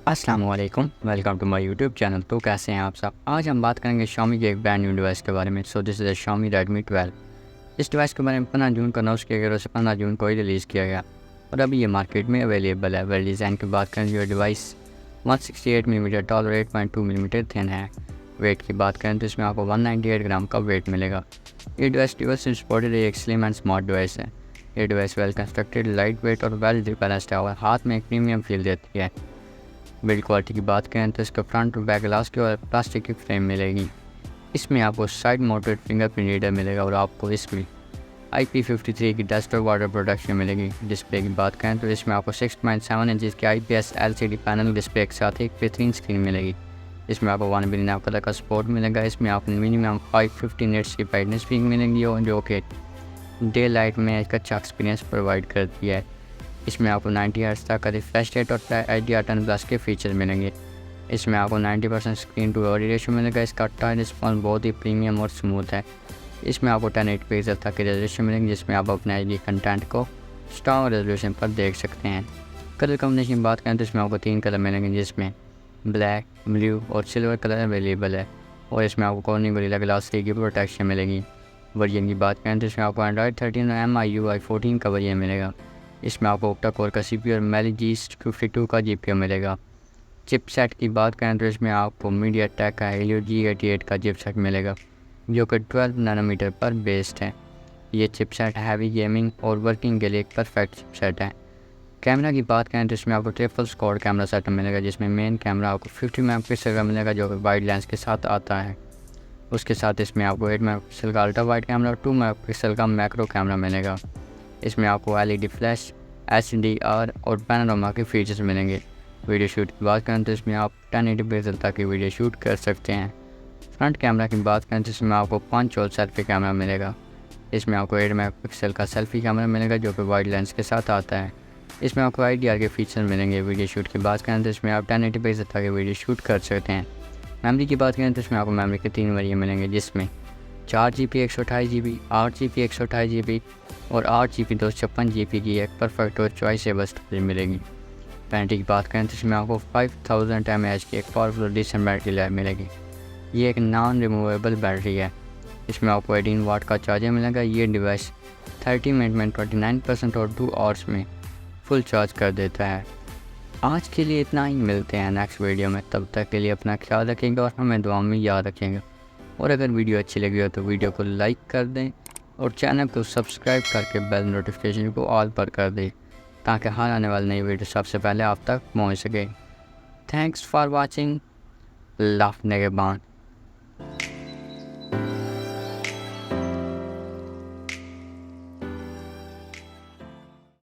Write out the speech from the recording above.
अस्सलाम वालेकुम, welcome to my YouTube channel. तो कैसे हैं आप सब। आज हम बात करेंगे xiaomi के एक ब्रांड न्यू डिवाइस के बारे में। So this is xiaomi Redmi 12। इस डिवाइस के बारे में 15 जून को अनाउंस किया गया और उसे 15 जून को ही रिलीज़ किया गया और अभी ये मार्केट में अवेलेबल है। वेल डिज़ाइन की बात करें, जो डिवाइस 168 मिलीमीटर टॉल और 8.2 मिलीमीटर थिन है। वेट की बात करें तो इसमें आपको 198 ग्राम का वेट मिलेगा। ये डिवाइस से सपोर्टेड एक स्लिम एंड स्मार्ट डिवाइस है। ये device well constructed, light weight और वेल बैलेंस्ड है और हाथ में एक प्रीमियम फील देती है। बिल्ड क्वालिटी की बात करें तो इसका फ्रंट और बैक ग्लास की और प्लास्टिक की फ्रेम मिलेगी। इसमें आपको साइड माउंटेड फिंगरप्रिंट रीडर मिलेगा और आपको इसमें IP53 की डस्ट और वाटर प्रोटेक्शन मिलेगी। डिस्प्ले की बात करें तो इसमें आपको 6.7 इंच की IPS LCD पैनल डिस्प्ले के साथ एक बेहतरीन स्क्रीन मिलेगी। इसमें आपको 1 बिलियन कलर का सपोर्ट मिलेगा। इसमें आपको मिनिमम 550 निट्स की ब्राइटनेस भी मिलेगी और जो कि डे लाइट में एक अच्छा एक्सपीरियंस प्रोवाइड करती है। इसमें आपको 90 हर्ट्ज तक का रिफ्रेश रेट और HDR10+ के फीचर मिलेंगे। इसमें आपको 90% स्क्रीन टू बॉडी रेशियो मिलेगा। इसका टच रिस्पॉन्स बहुत ही प्रीमियम और स्मूथ है। इसमें आपको 1080 पिक्सल तक की रेजोल्यूशन मिलेगी, जिसमें आप अपने HD कंटेंट को स्ट्रॉन्ग रेजोल्यूशन पर देख सकते हैं। कलर कॉम्बिनेशन की बात करें तो इसमें आपको 3 कलर मिलेंगे, जिसमें ब्लैक, ब्लू और सिल्वर कलर अवेलेबल है और इसमें आपको कॉर्निंग गोरिल्ला ग्लास 3 की प्रोटेक्शन मिलेगी। वर्जन की बात करें तो इसमें आपको एंड्रॉइड 13 और MIUI 14 का वर्जन मिलेगा। इसमें आपको ऑक्टा कोर का CPU और Mali G52 का GPU मिलेगा। चिपसेट की बात करें तो इसमें आपको मीडियाटेक का Helio G88 का चिपसेट मिलेगा, जो कि 12 नैनोमीटर पर बेस्ड है। ये चिपसेट हैवी गेमिंग और वर्किंग के लिए एक परफेक्ट चिपसेट है। कैमरा की बात करें तो इसमें आपको ट्रिपल स्क्वाड कैमरा सेटअप मिलेगा, जिसमें मेन कैमरा आपको 50 मेगापिक्सल का मिलेगा, जो कि वाइड लेंस के साथ आता है। उसके साथ इसमें आपको 8 मेगापिक्सल का अल्ट्रा वाइड कैमरा और 2 मेगापिक्सल का मैक्रो कैमरा मिलेगा। इसमें आपको LED फ्लैश, HDR और पैनोरामा के फीचर्स मिलेंगे। वीडियो शूट की बात करें तो इसमें आप 1080 पिक्सल तक की वीडियो शूट कर सकते हैं। फ्रंट कैमरा की बात करें तो इसमें आपको 5 वोल्ट सेल्फी कैमरा मिलेगा। इसमें आपको 8 मेगापिक्सल का सेल्फी कैमरा मिलेगा, जो कि वाइड लेंस के साथ आता है। इसमें आपको IDR के फीचर मिलेंगे। वीडियो शूट की बात करें तो इसमें आप 1080 पिक्सल तक की वीडियो शूट कर सकते हैं। मेमोरी की बात करें तो इसमें आपको मेमोरी के 3 वेरिएंट मिलेंगे, जिसमें 4GB 128GB, 8GB 128GB और 8GB 256GB की एक परफेक्ट और चॉइसेबल स्टोरेज मिलेगी। बैटरी की बात करें तो इसमें आपको 5000 mAh की एक पावरफुल डिसेंट बैटरी लाइफ मिलेगी। ये एक नॉन रिमूवेबल बैटरी है। इसमें आपको 18 वाट का चार्जर मिलेगा। ये डिवाइस 30 मिनट में 29% और 2 आवर्स में फुल चार्ज कर देता है। आज के लिए इतना ही, मिलते हैं नेक्स्ट वीडियो में। तब तक के लिए अपना ख्याल रखेंगे और हमें दुआ में याद रखेंगे। और अगर वीडियो अच्छी लगी हो तो वीडियो को लाइक कर दें और चैनल को सब्सक्राइब करके बेल नोटिफिकेशन को ऑल पर कर दें, ताकि हर आने वाली नई वीडियो सबसे पहले आप तक पहुंच सके। Thanks for watching. लाफ नेगेबान।